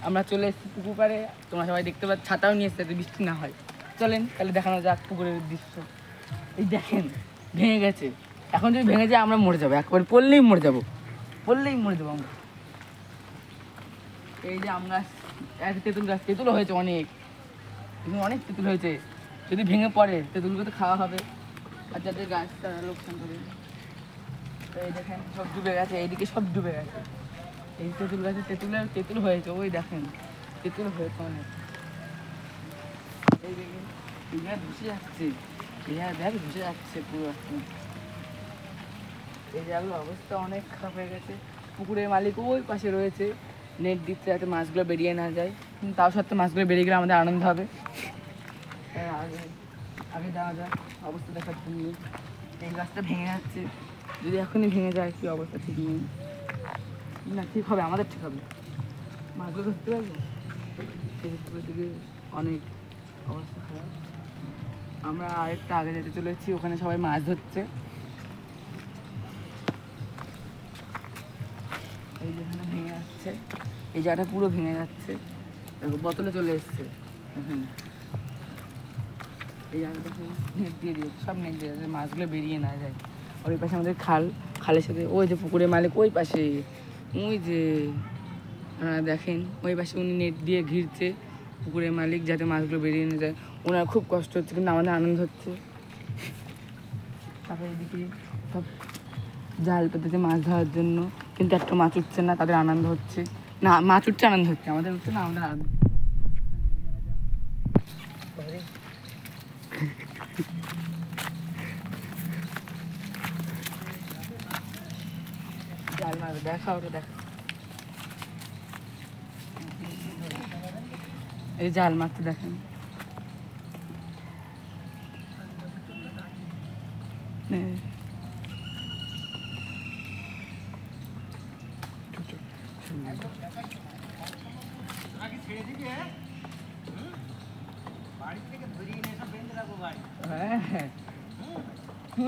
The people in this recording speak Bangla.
আমরা চলে এসেছি পুকুর পাড়ে। তোমরা সবাই দেখতে পাচ্ছ, ছাতাও নিয়ে এসছে যাতে বৃষ্টি না হয়। চলেন তাহলে দেখানো যাক পুকুরের দৃশ্য। এই দেখেন ভেঙে গেছে, এখন যদি ভেঙে যায় আমরা মরে যাবো, একবার পড়লেই মরে যাবো আমরা। এই যে আম গাছ, এক তেঁতুল গাছ, তেঁতুলও হয়েছে অনেক, অনেক তেঁতুল হয়েছে। যদি ভেঙে পড়ে তেঁতুলগুলো তো খাওয়া হবে, আর যাদের গাছ তারা লোকসান করে। তো এই দেখেন সব ডুবে গেছে, এইদিকে সব ডুবে গেছে। এই তেঁতুল গাছে তেঁতুল হয়েছে, ওই দেখেন তেঁতুল হয়েছে অনেক। এই দেখেন ধসে যাচ্ছে, দেখ ধসে যাচ্ছে পুরো একদম। এই জায়গাগুলো অবস্থা অনেক খারাপ হয়ে গেছে। পুকুরের মালিক ওই পাশে রয়েছে, নেট দিচ্ছে যাতে মাছগুলো বেরিয়ে না যায়, কিন্তু তাও সত্ত্বেও মাছগুলো বেরিয়ে গেলে আমাদের আনন্দ হবে। আগে আগে যাওয়া যায় অবস্থা দেখার জন্য। এই গাছটা ভেঙে যাচ্ছে, যদি এখনই ভেঙে যায় কি অবস্থা ঠিক নেই। না ঠিক হবে, আমাদের ঠিক হবে, মাছগুলো ধরতে পারবো। এই পুকুরের দিকে অনেক অবস্থা খারাপ। আমরা আরেকটা আগে যেতে চলেছি, ওখানে সবাই মাছ ধরছে। এই যেখানে ভেঙে যাচ্ছে, এই জায়গাটা পুরো ভেঙে যাচ্ছে, বোতলে চলে এসছে। এই জায়গাটা নেট দিয়ে দিয়েছে, সব নেট দিয়ে দিয়েছে, মাছগুলো বেরিয়ে না যায়। ওই পাশে আমাদের খালের সাথে ওই যে পুকুরের মালিক ওই পাশে, ওই যে দেখেন ওই পাশে উনি নেট দিয়ে ঘিরছে পুকুরের মালিক, যাতে মাছগুলো বেরিয়ে না যায়। ওনার খুব কষ্ট হচ্ছে, কিন্তু আমাদের আনন্দ হচ্ছে। তারপরে এদিকে সব জাল পেতেছে মাছ ধরার জন্য, কিন্তু একটা মাছ উঠছে না, তাদের আনন্দ হচ্ছে। না মাছ উঠছে আনন্দ হচ্ছে, আমাদের উঠছে না, আমাদের আনন্দ। জাল মারবে, দেখা ওটা দেখা, এই জাল মারতে দেখেন। হ্যাঁ